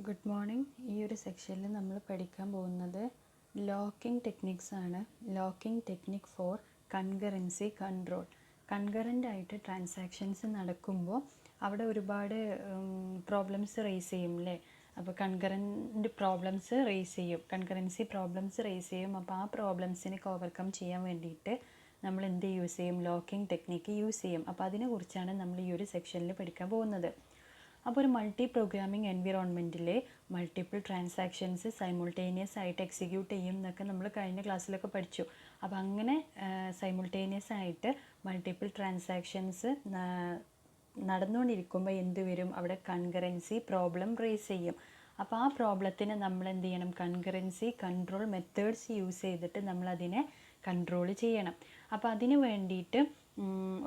Good morning. ഈ ഒരു സെക്ഷനിൽ നമ്മൾ പഠിക്കാൻ പോകുന്നത് ലോക്കിംഗ് ടെക്നിക്സ് ആണ്. Locking technique four concurrency control. Concurrent ആയിട്ട് ട്രാൻസാക്ഷൻസ് നടക്കുമ്പോൾ അവിടെ ഒരുപാട് പ്രോബ്ലംസ് റേസ് ചെയ്യും അല്ലേ? അപ്പോൾ കൺകറൻറ്റ് പ്രോബ്ലംസ് റേസ് ചെയ്യും, കൺകറൻസി പ്രോബ്ലംസ് റേസ് ചെയ്യും. അപ്പോൾ ആ പ്രോബ്ലംസിനൊക്കെ ഓവർകം ചെയ്യാൻ വേണ്ടിയിട്ട് നമ്മൾ എന്ത് യൂസ് ചെയ്യും? ലോക്കിംഗ് ടെക്നിക്ക് യൂസ് ചെയ്യും. അപ്പോൾ അതിനെക്കുറിച്ചാണ് നമ്മൾ ഈ ഒരു സെക്ഷനിൽ പഠിക്കാൻ പോകുന്നത്. അപ്പോൾ ഒരു മൾട്ടി പ്രോഗ്രാമിംഗ് എൻവിറോൺമെൻറ്റിൽ മൾട്ടിപ്പിൾ ട്രാൻസാക്ഷൻസ് സൈമുൾട്ടേനിയസ് ആയിട്ട് എക്സിക്യൂട്ട് ചെയ്യും എന്നൊക്കെ നമ്മൾ കഴിഞ്ഞ ക്ലാസ്സിലൊക്കെ പഠിച്ചു. അപ്പോൾ അങ്ങനെ സൈമുൾട്ടേനിയസ് ആയിട്ട് മൾട്ടിപ്പിൾ ട്രാൻസാക്ഷൻസ് നടന്നുകൊണ്ടിരിക്കുമ്പോൾ എന്ത് വരും? അവിടെ കൺകറൻസി പ്രോബ്ലം റേസ് ചെയ്യും. അപ്പോൾ ആ പ്രോബ്ലത്തിന് നമ്മൾ എന്ത് ചെയ്യണം? കൺകറൻസി കൺട്രോൾ മെത്തേഡ്സ് യൂസ് ചെയ്തിട്ട് നമ്മളതിനെ കൺട്രോൾ ചെയ്യണം. അപ്പോൾ അതിന് വേണ്ടിയിട്ട്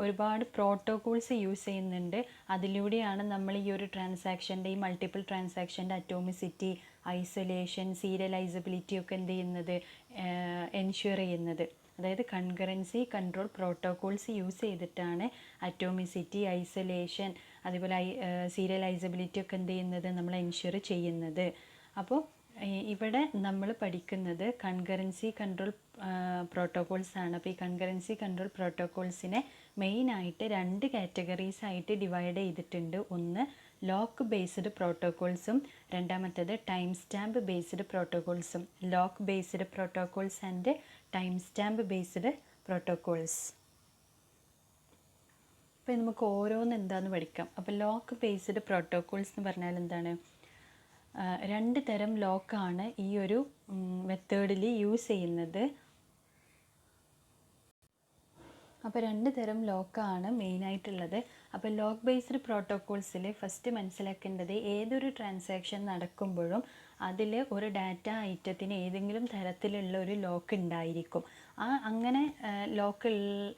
ഒരുപാട് പ്രോട്ടോകോൾസ് യൂസ് ചെയ്യുന്നുണ്ട്. അതിലൂടെയാണ് നമ്മൾ ഈ ഒരു ട്രാൻസാക്ഷൻ്റെ, ഈ മൾട്ടിപ്പിൾ ട്രാൻസാക്ഷൻ്റെ അറ്റോമിസിറ്റി, ഐസൊലേഷൻ, സീരിയലൈസബിലിറ്റി ഒക്കെ എന്ത് ചെയ്യുന്നത്? എൻഷ്യൂർ ചെയ്യുന്നത്. അതായത് കൺകറൻസി കൺട്രോൾ പ്രോട്ടോകോൾസ് യൂസ് ചെയ്തിട്ടാണ് അറ്റോമിസിറ്റി, ഐസൊലേഷൻ, അതുപോലെ സീരിയലൈസബിലിറ്റി ഒക്കെ എന്ത് ചെയ്യുന്നത്? നമ്മൾ എൻഷ്യൂർ ചെയ്യുന്നത്. അപ്പോൾ ഇവിടെ നമ്മൾ പഠിക്കുന്നത് കൺകറൻസി കൺട്രോൾ പ്രോട്ടോകോൾസ് ആണ്. അപ്പോൾ ഈ കൺകറൻസി കൺട്രോൾ പ്രോട്ടോകോൾസിനെ മെയിനായിട്ട് രണ്ട് കാറ്റഗറീസ് ആയിട്ട് ഡിവൈഡ് ചെയ്തിട്ടുണ്ട്. ഒന്ന് ലോക്ക് ബേസ്ഡ് പ്രോട്ടോകോൾസും രണ്ടാമത്തേത് ടൈം സ്റ്റാമ്പ് ബേസ്ഡ് പ്രോട്ടോകോൾസും. Lock based protocols and timestamp based protocols. അപ്പോൾ നമുക്ക് ഓരോന്ന് എന്താണെന്ന് പഠിക്കാം. അപ്പോൾ ലോക്ക് ബേസ്ഡ് പ്രോട്ടോകോൾസ് എന്ന് പറഞ്ഞാൽ എന്താണ്? രണ്ട് തരം ലോക്കാണ് ഈ ഒരു മെത്തേഡിൽ യൂസ് ചെയ്യുന്നത്. അപ്പോൾ രണ്ട് തരം ലോക്കാണ് മെയിനായിട്ടുള്ളത്. അപ്പോൾ ലോക്ക് ബേസ്ഡ് പ്രോട്ടോകോൾസിൽ ഫസ്റ്റ് മനസ്സിലാക്കേണ്ടത് ഏതൊരു ട്രാൻസാക്ഷൻ നടക്കുമ്പോഴും അതിൽ ഒരു ഡാറ്റ ഐറ്റത്തിന് ഏതെങ്കിലും തരത്തിലുള്ള ഒരു ലോക്ക് ഉണ്ടായിരിക്കും. അങ്ങനെ ലോക്ക്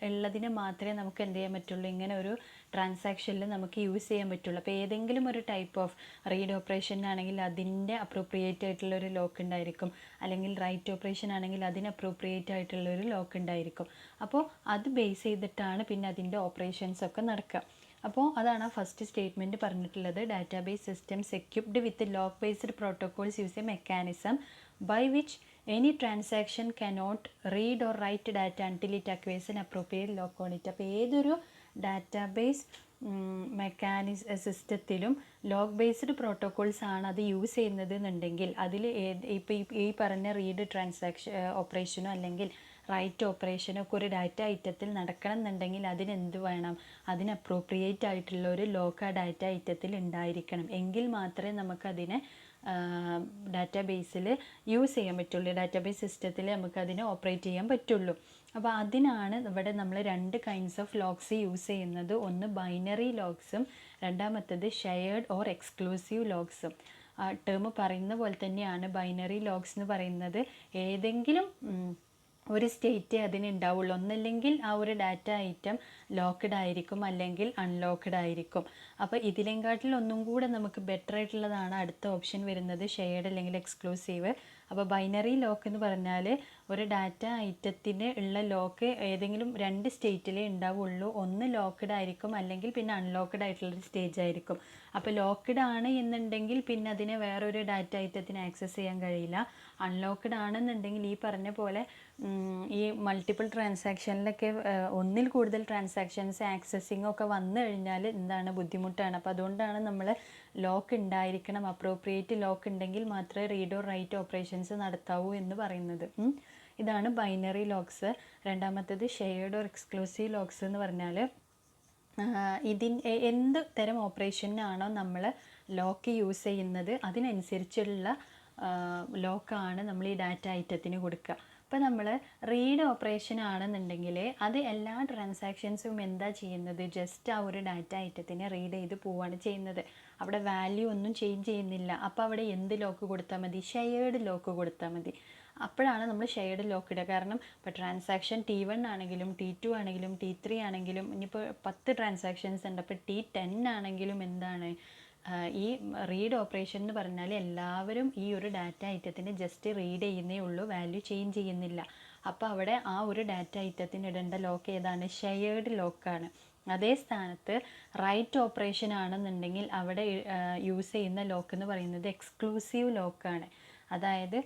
ഉള്ളതിനെ മാത്രമേ നമുക്ക് എന്ത് ചെയ്യാൻ പറ്റുള്ളൂ? ഇങ്ങനെ ഒരു ട്രാൻസാക്ഷനിൽ നമുക്ക് യൂസ് ചെയ്യാൻ പറ്റുള്ളൂ. അപ്പോൾ ഏതെങ്കിലും ഒരു ടൈപ്പ് ഓഫ് റീഡ് ഓപ്പറേഷൻ ആണെങ്കിൽ അതിൻ്റെ അപ്രോപ്രിയേറ്റ് ആയിട്ടുള്ളൊരു ലോക്ക് ഉണ്ടായിരിക്കും, അല്ലെങ്കിൽ റൈറ്റ് ഓപ്പറേഷൻ ആണെങ്കിൽ അതിന് അപ്രോപ്രിയേറ്റ് ആയിട്ടുള്ളൊരു ലോക്ക് ഉണ്ടായിരിക്കും. അപ്പോൾ അത് ബേസ് ചെയ്തിട്ടാണ് പിന്നെ അതിൻ്റെ ഓപ്പറേഷൻസ് ഒക്കെ നടക്കുക. അപ്പോൾ അതാണ് ഫസ്റ്റ് സ്റ്റേറ്റ്മെൻറ്റ് പറഞ്ഞിട്ടുള്ളത്. Database systems equipped with lock based protocols use a mechanism by which any transaction cannot read or write data until it acquires an appropriate lock on it. അപ്പോൾ ഏതൊരു ഡാറ്റാബേസ് സിസ്റ്റത്തിലും lock based protocols ആണ് അത് use ചെയ്യുന്നത് എന്നുണ്ടെങ്കിൽ അതിൽ ഇപ്പോൾ ഈ പറഞ്ഞ റീഡ് ട്രാൻസാക്ഷൻ ഓപ്പറേഷനോ അല്ലെങ്കിൽ റൈറ്റ് ഓപ്പറേഷനോ ഒക്കെ ഒരു ഡാറ്റ ഐറ്റത്തിൽ നടക്കണം എന്നുണ്ടെങ്കിൽ അതിനെന്ത് വേണം? അതിന് അപ്രോപ്രിയേറ്റ് ആയിട്ടുള്ള ഒരു ലോക്ക് ആ ഡാറ്റ ഐറ്റത്തിൽ ഉണ്ടായിരിക്കണം. എങ്കിൽ മാത്രമേ നമുക്കതിനെ ഡാറ്റാബേസിൽ യൂസ് ചെയ്യാൻ പറ്റുള്ളൂ, ഡാറ്റാബേസ് സിസ്റ്റത്തിൽ നമുക്കതിനെ ഓപ്പറേറ്റ് ചെയ്യാൻ പറ്റുള്ളൂ. അപ്പോൾ അതിനാണ് ഇവിടെ നമ്മൾ രണ്ട് കൈൻഡ്സ് ഓഫ് ലോക്സ് യൂസ് ചെയ്യുന്നത്. ഒന്ന് ബൈനറി ലോക്സും രണ്ടാമത്തേത് ഷെയർഡ് ഓർ എക്സ്ക്ലൂസീവ് ലോക്സും. ടേം പറയുന്ന പോലെ തന്നെയാണ്. ബൈനറി ലോക്സ് എന്ന് പറയുന്നത് ഏതെങ്കിലും ഒരു സ്റ്റേറ്റേ അതിനുണ്ടാവുള്ളൂ. ഒന്നല്ലെങ്കിൽ ആ ഒരു ഡാറ്റ ഐറ്റം ലോക്ക്ഡ് ആയിരിക്കും, അല്ലെങ്കിൽ അൺലോക്ക്ഡ് ആയിരിക്കും. അപ്പോൾ ഇതിനെക്കാട്ടിൽ ഒന്നും കൂടെ നമുക്ക് ബെറ്റർ ആയിട്ടുള്ളതാണ് അടുത്ത ഓപ്ഷൻ വരുന്നത്, ഷെയർഡ് അല്ലെങ്കിൽ എക്സ്ക്ലൂസീവ്. അപ്പോൾ ബൈനറി ലോക്ക് എന്ന് പറഞ്ഞാൽ ഒരു ഡാറ്റ ഐറ്റത്തിന് ഉള്ള ലോക്ക് ഏതെങ്കിലും രണ്ട് സ്റ്റേറ്റിലേ ഉണ്ടാവുള്ളൂ. ഒന്ന് ലോക്ക്ഡ് ആയിരിക്കും, അല്ലെങ്കിൽ പിന്നെ അൺലോക്ക്ഡ് ആയിട്ടുള്ളൊരു സ്റ്റേജ് ആയിരിക്കും. അപ്പോൾ ലോക്ക്ഡ് ആണ് എന്നുണ്ടെങ്കിൽ പിന്നെ അതിനെ വേറൊരു ഡാറ്റ ഐറ്റത്തിന് ആക്സസ് ചെയ്യാൻ കഴിയില്ല. അൺലോക്ക്ഡ് ആണെന്നുണ്ടെങ്കിൽ ഈ പറഞ്ഞ പോലെ ഈ മൾട്ടിപ്പിൾ ട്രാൻസാക്ഷനിലൊക്കെ ഒന്നിൽ കൂടുതൽ ട്രാൻസാക്ഷൻസ് ആക്സസിങ് ഒക്കെ വന്നു കഴിഞ്ഞാൽ എന്താണ്? ബുദ്ധിമുട്ടാണ്. അപ്പോൾ അതുകൊണ്ടാണ് നമ്മൾ ലോക്ക് ഉണ്ടായിരിക്കണം, അപ്രോപ്രിയേറ്റ് ലോക്ക് ഉണ്ടെങ്കിൽ മാത്രമേ റീഡ് ഓർ റൈറ്റ് ഓപ്പറേഷൻസ് നടത്താവൂ എന്ന് പറയുന്നത്. ഇതാണ് ബൈനറി ലോക്സ്. രണ്ടാമത്തേത് ഷെയർഡ് ഓർ എക്സ്ക്ലൂസീവ് ലോക്സ് എന്ന് പറഞ്ഞാൽ എന്ത് തരം ഓപ്പറേഷനാണോ നമ്മൾ ലോക്ക് യൂസ് ചെയ്യുന്നത് അതിനനുസരിച്ചുള്ള ലോക്കാണ് നമ്മൾ ഈ ഡാറ്റ ഐറ്റത്തിന് കൊടുക്കുക. ഇപ്പോൾ നമ്മൾ റീഡ് ഓപ്പറേഷൻ ആണെന്നുണ്ടെങ്കിൽ അത് എല്ലാ ട്രാൻസാക്ഷൻസും എന്താ ചെയ്യുന്നത്? ജസ്റ്റ് ആ ഒരു ഡാറ്റ ഐറ്റത്തിനെ റീഡ് ചെയ്ത് പോവുകയാണ് ചെയ്യുന്നത്. അവിടെ വാല്യൂ ഒന്നും ചേഞ്ച് ചെയ്യുന്നില്ല. അപ്പോൾ അവിടെ എന്ത് ലോക്ക് കൊടുത്താൽ മതി? ഷെയർഡ് ലോക്ക് കൊടുത്താൽ മതി. അപ്പോഴാണ് നമ്മൾ ഷെയർഡ് ലോക്ക് ഇടുക. കാരണം ഇപ്പോൾ ട്രാൻസാക്ഷൻ T1 ആണെങ്കിലും T2 ആണെങ്കിലും T3 ആണെങ്കിലും ഇനിയിപ്പോൾ 10 ട്രാൻസാക്ഷൻസ് ഉണ്ട്. അപ്പോൾ T10 ആണെങ്കിലും എന്താണ്? ഈ റീഡ് ഓപ്പറേഷൻ എന്ന് പറഞ്ഞാൽ എല്ലാവരും ഈ ഒരു ഡാറ്റ ഐറ്റത്തിന് ജസ്റ്റ് റീഡ് ചെയ്യുന്നേ ഉള്ളൂ, വാല്യൂ ചേഞ്ച് ചെയ്യുന്നില്ല. അപ്പോൾ അവിടെ ആ ഒരു ഡാറ്റ ഐറ്റത്തിന് ഇടേണ്ട ലോക്ക് ഏതാണ്? ഷെയർഡ് ലോക്കാണ്. അതേ സ്ഥാനത്ത് റൈറ്റ് ഓപ്പറേഷൻ ആണെന്നുണ്ടെങ്കിൽ അവിടെ യൂസ് ചെയ്യുന്ന ലോക്ക് എന്ന് പറയുന്നത് എക്സ്ക്ലൂസീവ് ലോക്കാണ്. അതായത്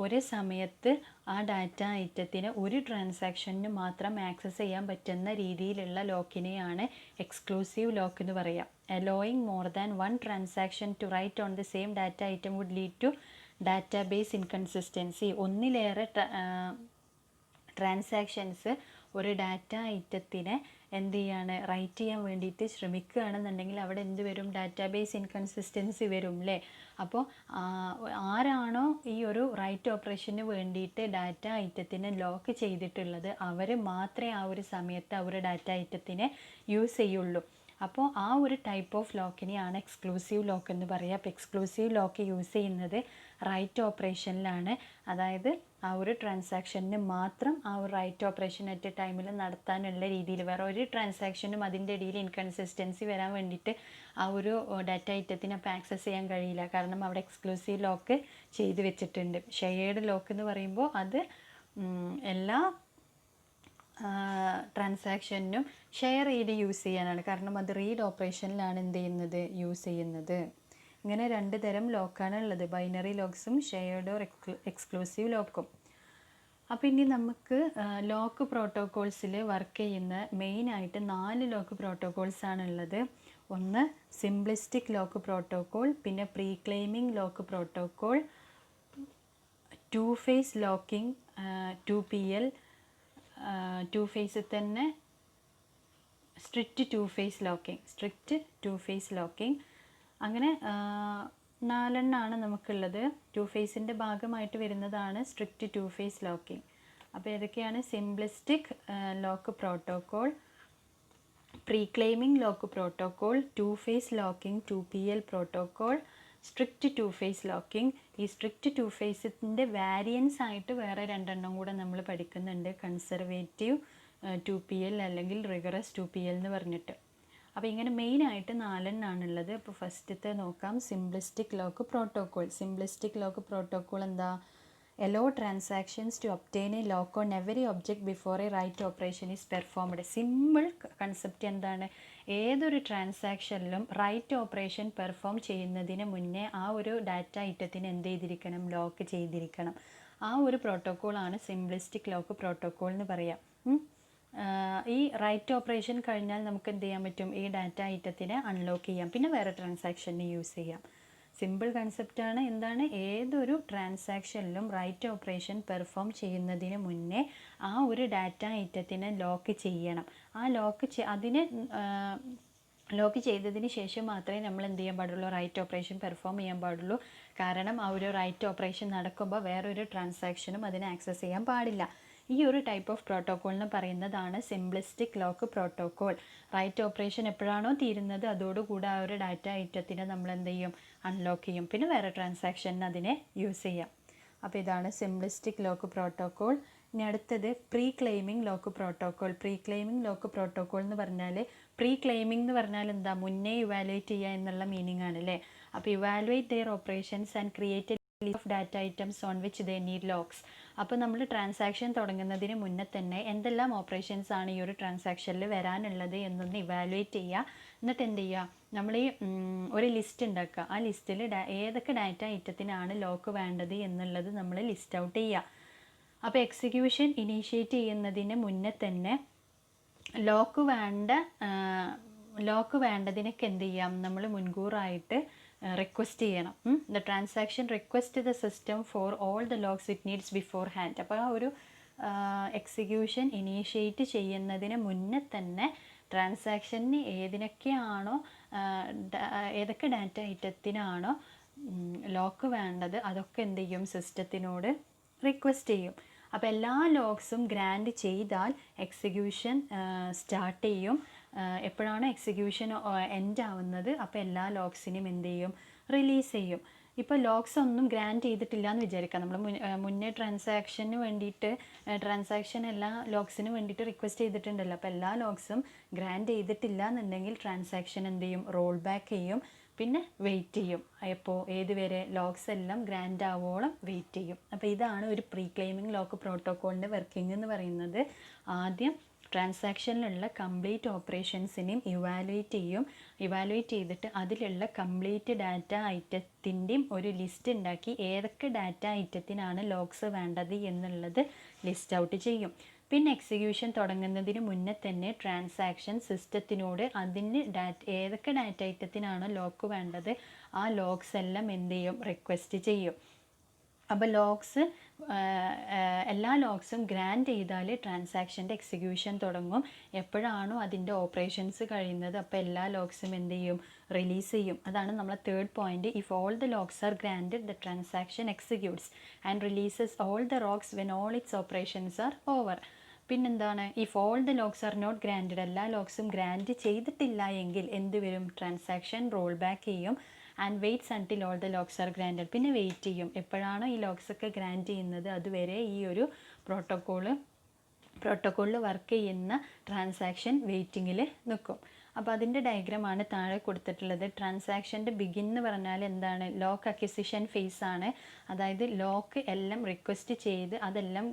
ഒരു സമയത്ത് ആ ഡാറ്റ ഐറ്റത്തിന് ഒരു ട്രാൻസാക്ഷന് മാത്രം ആക്സസ് ചെയ്യാൻ പറ്റുന്ന രീതിയിലുള്ള ലോക്കിനെയാണ് എക്സ്ക്ലൂസീവ് ലോക്ക് എന്ന് പറയുക. Allowing more than one transaction to write on the same data item would lead to database inconsistency. ഒന്നിലേറെ ട്രാൻസാക്ഷൻസ് ഒരു ഡാറ്റ ഐറ്റത്തിനെ എന്ത് ചെയ്യാണ്, റൈറ്റ് ചെയ്യാൻ വേണ്ടിയിട്ട് ശ്രമിക്കുകയാണെന്നുണ്ടെങ്കിൽ അവിടെ എന്ത് വരും, ഡാറ്റാബേസ് ഇൻകൺസിസ്റ്റൻസി വരും അല്ലേ. അപ്പോൾ ആരാണോ ഈ ഒരു റൈറ്റ് ഓപ്പറേഷന് വേണ്ടിയിട്ട് ഡാറ്റ ഐറ്റത്തിനെ ലോക്ക് ചെയ്തിട്ടുള്ളത് അവർ മാത്രമേ ആ ഒരു സമയത്ത് ആ ഒരു ഡാറ്റ ഐറ്റത്തിനെ യൂസ് ചെയ്യുള്ളൂ. അപ്പോൾ ആ ഒരു ടൈപ്പ് ഓഫ് ലോക്കിനെയാണ് എക്സ്ക്ലൂസീവ് ലോക്ക് എന്ന് പറയുക. അപ്പോൾ എക്സ്ക്ലൂസീവ് ലോക്ക് യൂസ് ചെയ്യുന്നത് റൈറ്റ് ഓപ്പറേഷനിലാണ്. അതായത് ആ ഒരു ട്രാൻസാക്ഷന് മാത്രം ആ ഒരു റൈറ്റ് ഓപ്പറേഷൻ അറ്റ് എ ടൈമിൽ നടത്താനുള്ള രീതിയിൽ, വേറെ ഒരു ട്രാൻസാക്ഷനും അതിൻ്റെ ഇടയിൽ ഇൻകൺസിസ്റ്റൻസി വരാൻ വേണ്ടിയിട്ട് ആ ഒരു ഡാറ്റ ഐറ്റത്തിന് അപ്പോൾ ആക്സസ് ചെയ്യാൻ കഴിയില്ല. കാരണം അവിടെ എക്സ്ക്ലൂസീവ് ലോക്ക് ചെയ്ത് വെച്ചിട്ടുണ്ട്. ഷെയർഡ് ലോക്ക് എന്ന് പറയുമ്പോൾ അത് എല്ലാ ട്രാൻസാക്ഷനും ഷെയർ ചെയ്ത് യൂസ് ചെയ്യാനാണ്. കാരണം അത് റീഡ് ഓപ്പറേഷനിലാണ് എന്ത് ചെയ്യുന്നത്, യൂസ് ചെയ്യുന്നത്. ഇങ്ങനെ രണ്ട് തരം ലോക്കാണ് ഉള്ളത്, ബൈനറി ലോക്സും ഷെയർഡ് ഓർ എക്സ്ക്ലൂസീവ് ലോക്കും. അപ്പോൾ ഇനി നമുക്ക് ലോക്ക് പ്രോട്ടോക്കോൾസിൽ വർക്ക് ചെയ്യുന്ന മെയിനായിട്ട് 4 ലോക്ക് പ്രോട്ടോക്കോൾസാണ് ഉള്ളത്. ഒന്ന് സിംപ്ലിസ്റ്റിക് ലോക്ക് പ്രോട്ടോക്കോൾ, പിന്നെ pre claiming lock protocol, 2 phase locking 2PL, 2 ഫേസിൽ തന്നെ സ്ട്രിക്റ്റ് 2 ഫേസ് ലോക്കിംഗ്, അങ്ങനെ 4 എണ്ണമാണ് നമുക്കുള്ളത്. 2 ഫേസിൻ്റെ ഭാഗമായിട്ട് വരുന്നതാണ് സ്ട്രിക്റ്റ് 2 ഫേസ് ലോക്കിംഗ്. അപ്പോൾ ഏതൊക്കെയാണ്, simplistic lock protocol, pre claiming lock protocol, 2 phase locking 2PL protocol, strict 2 phase locking. ഈ സ്ട്രിക്റ്റ് 2 ഫേസിൻ്റെ വാരിയൻസ് ആയിട്ട് വേറെ 2 എണ്ണം കൂടെ നമ്മൾ പഠിക്കുന്നുണ്ട്, കൺസർവേറ്റീവ് 2PL അല്ലെങ്കിൽ റിഗറസ് 2PL എന്ന് പറഞ്ഞിട്ട്. അപ്പോൾ ഇങ്ങനെ മെയിനായിട്ട് 4 എണ്ണമാണുള്ളത്. അപ്പോൾ ഫസ്റ്റത്തെ നോക്കാം, simplistic lock protocol. Simplistic lock protocol എന്താ, allow transactions to obtain a lock on every object before a write operation is performed. Simple concept എന്താണ്, ഏതൊരു ട്രാൻസാക്ഷനിലും റൈറ്റ് ഓപ്പറേഷൻ പെർഫോം ചെയ്യുന്നതിന് മുന്നേ ആ ഒരു ഡാറ്റ ഐറ്റത്തിന് എന്ത് ചെയ്തിരിക്കണം, ലോക്ക് ചെയ്തിരിക്കണം. ആ ഒരു പ്രോട്ടോക്കോളാണ് സിംപ്ലിസ്റ്റിക് ലോക്ക് പ്രോട്ടോക്കോൾ എന്ന് പറയാം. ഈ റൈറ്റ് ഓപ്പറേഷൻ കഴിഞ്ഞാൽ നമുക്ക് എന്ത് ചെയ്യാൻ പറ്റും, ഈ ഡാറ്റ ഐറ്റത്തിനെ അൺലോക്ക് ചെയ്യാം, പിന്നെ വേറെ ട്രാൻസാക്ഷന് യൂസ് ചെയ്യാം. സിമ്പിൾ കൺസെപ്റ്റാണ്. എന്താണ്, ഏതൊരു ട്രാൻസാക്ഷനിലും റൈറ്റ് ഓപ്പറേഷൻ പെർഫോം ചെയ്യുന്നതിന് മുന്നേ ആ ഒരു ഡാറ്റ ഐറ്റത്തിനെ ലോക്ക് ചെയ്യണം. ആ അതിനെ ലോക്ക് ചെയ്തതിന് ശേഷം മാത്രമേ നമ്മൾ എന്ത് ചെയ്യാൻ പാടുള്ളൂ, റൈറ്റ് ഓപ്പറേഷൻ പെർഫോം ചെയ്യാൻ പാടുള്ളൂ. കാരണം ആ ഒരു റൈറ്റ് ഓപ്പറേഷൻ നടക്കുമ്പോൾ വേറൊരു ട്രാൻസാക്ഷനും അതിനെ ആക്സസ് ചെയ്യാൻ പാടില്ല. ഈ ഒരു ടൈപ്പ് ഓഫ് പ്രോട്ടോക്കോളിന് പറയുന്നതാണ് simplistic lock protocol. Write operation എപ്പോഴാണോ തീരുന്നത് അതോടുകൂടി ആ ഒരു ഡാറ്റ ഐറ്റത്തിനെ നമ്മൾ എന്ത് ചെയ്യും, അൺലോക്ക് ചെയ്യും, പിന്നെ വേറെ ട്രാൻസാക്ഷന് അതിനെ യൂസ് ചെയ്യാം. അപ്പോൾ ഇതാണ് സിംപ്ലിസ്റ്റിക് ലോക്ക് പ്രോട്ടോക്കോൾ. ഇനി അടുത്തത് pre claiming lock protocol. Pre claiming lock protocol എന്ന് പറഞ്ഞാൽ, പ്രീ ക്ലെയിമിംഗ് എന്ന് പറഞ്ഞാൽ എന്താ, മുന്നേ ഇവാലുവേറ്റ് ചെയ്യുക എന്നുള്ള മീനിങ് ആണ് അല്ലേ. അപ്പോൾ evaluate their operations and create of data items on which they need locks. അപ്പോൾ നമ്മൾ ട്രാൻസാക്ഷൻ തുടങ്ങുന്നതിന് മുന്നേ തന്നെ എന്തെല്ലാം ഓപ്പറേഷൻസ് ആണ് ഈ ഒരു ട്രാൻസാക്ഷനിൽ വരാനുള്ളത് എന്നൊന്ന് ഇവാലുവേറ്റ് ചെയ്യുക. എന്നിട്ട് എന്ത് ചെയ്യുക, നമ്മൾ ഈ ഒരു ലിസ്റ്റ് ഉണ്ടാക്കുക. ആ ലിസ്റ്റിൽ ഏതൊക്കെ ഡാറ്റ ഐറ്റത്തിനാണ് ലോക്ക് വേണ്ടത് എന്നുള്ളത് നമ്മൾ ലിസ്റ്റ് ഔട്ട് ചെയ്യുക. അപ്പോൾ എക്സിക്യൂഷൻ ഇനീഷ്യേറ്റ് ചെയ്യുന്നതിന് മുന്നേ തന്നെ ലോക്ക് വേണ്ടതിനൊക്കെ എന്ത് ചെയ്യാം, നമ്മൾ മുൻകൂറായിട്ട് റിക്വസ്റ്റ് ചെയ്യണം. The transaction request the system for all the locks it needs before hand. അപ്പോൾ ആ ഒരു എക്സിക്യൂഷൻ ഇനീഷ്യേറ്റ് ചെയ്യുന്നതിന് മുന്നേ തന്നെ ട്രാൻസാക്ഷന് ഏതൊക്കെ ഡാറ്റ ഐറ്റത്തിനാണോ ലോക്ക് വേണ്ടത് അതൊക്കെ എന്ത് ചെയ്യും, സിസ്റ്റത്തിനോട് റിക്വസ്റ്റ് ചെയ്യും. അപ്പോൾ എല്ലാ ലോക്സും ഗ്രാൻഡ് ചെയ്താൽ എക്സിക്യൂഷൻ സ്റ്റാർട്ട് ചെയ്യും. എപ്പോഴാണ് എക്സിക്യൂഷൻ എൻഡ് ആവുന്നത് അപ്പോൾ എല്ലാ ലോക്സിനെയും എന്ത് ചെയ്യും, റിലീസ് ചെയ്യും. ഇപ്പോൾ ലോക്സ് ഒന്നും ഗ്രാൻഡ് ചെയ്തിട്ടില്ല എന്ന് വിചാരിക്കാം. നമ്മൾ മുന്നേ ട്രാൻസാക്ഷൻ എല്ലാ ലോക്സിന് വേണ്ടിയിട്ട് റിക്വസ്റ്റ് ചെയ്തിട്ടുണ്ടല്ലോ. അപ്പോൾ എല്ലാ ലോക്സും ഗ്രാൻഡ് ചെയ്തിട്ടില്ല എന്നുണ്ടെങ്കിൽ ട്രാൻസാക്ഷൻ എന്ത് ചെയ്യും, റോൾ ബാക്ക് ചെയ്യും, പിന്നെ വെയിറ്റ് ചെയ്യും. അപ്പോൾ ഏതുവരെ, ലോക്സ് എല്ലാം ഗ്രാൻഡ് ആവോളം വെയിറ്റ് ചെയ്യും. അപ്പോൾ ഇതാണ് ഒരു പ്രീ ക്ലെയിമിംഗ് ലോക്ക് പ്രോട്ടോക്കോളിൻ്റെ വർക്കിംഗ് എന്ന് പറയുന്നത്. ആദ്യം ട്രാൻസാക്ഷനിലുള്ള കംപ്ലീറ്റ് ഓപ്പറേഷൻസിനെയും ഇവാലുവേറ്റ് ചെയ്തിട്ട് അതിലുള്ള കംപ്ലീറ്റ് ഡാറ്റ ഐറ്റത്തിൻ്റെയും ഒരു ലിസ്റ്റ് ഉണ്ടാക്കി ഏതൊക്കെ ഡാറ്റ ഐറ്റത്തിനാണ് ലോഗ്സ് വേണ്ടത് എന്നുള്ളത് ലിസ്റ്റ് ഔട്ട് ചെയ്യും. പിന്നെ എക്സിക്യൂഷൻ തുടങ്ങുന്നതിന് മുന്നേ തന്നെ ട്രാൻസാക്ഷൻ സിസ്റ്റത്തിനോട് ഏതൊക്കെ ഡാറ്റ ഐറ്റത്തിനാണോ ലോക്ക് വേണ്ടത് ആ ലോഗ്സ് എല്ലാം എന്ത് ചെയ്യും, റിക്വസ്റ്റ് ചെയ്യും. അപ്പോൾ എല്ലാ ലോഗ്സും ഗ്രാൻഡ് ചെയ്താൽ ട്രാൻസാക്ഷൻ്റെ എക്സിക്യൂഷൻ തുടങ്ങും. എപ്പോഴാണോ അതിൻ്റെ ഓപ്പറേഷൻസ് കഴിയുന്നത് അപ്പോൾ എല്ലാ ലോഗ്സും എന്ത് ചെയ്യും, റിലീസ് ചെയ്യും. അതാണ് നമ്മളെ third point. If all the logs are granted the transaction executes and releases all the logs when all its operations are over. പിന്നെന്താണ്, if all the logs are not granted, എല്ലാ ലോഗ്സും ഗ്രാൻഡ് ചെയ്തിട്ടില്ല എങ്കിൽ എന്ത് വരും, ട്രാൻസാക്ഷൻ റോൾ ബാക്ക് ചെയ്യും. And waits until all the logs are granted, പിന്നെ wait ചെയ്യും. എപ്പോഴാണോ ഈ ലോഗ്സ് ഒക്കെ ഗ്രാൻഡ് ചെയ്യുന്നത് അതുവരെ ഈ ഒരു പ്രോട്ടോക്കോളിൽ വർക്ക് ചെയ്യുന്ന ട്രാൻസാക്ഷൻ വെയിറ്റിങ്ങിൽ നിൽക്കും. അപ്പോൾ അതിൻ്റെ ഡയഗ്രമാണ് താഴെ കൊടുത്തിട്ടുള്ളത്. ട്രാൻസാക്ഷൻ്റെ ബിഗിൻ എന്ന് പറഞ്ഞാൽ എന്താണ്, ലോക്ക് അക്വിസിഷൻ ഫേസ് ആണ്. അതായത് ലോക്ക് എല്ലാം റിക്വസ്റ്റ് ചെയ്ത് അതെല്ലാം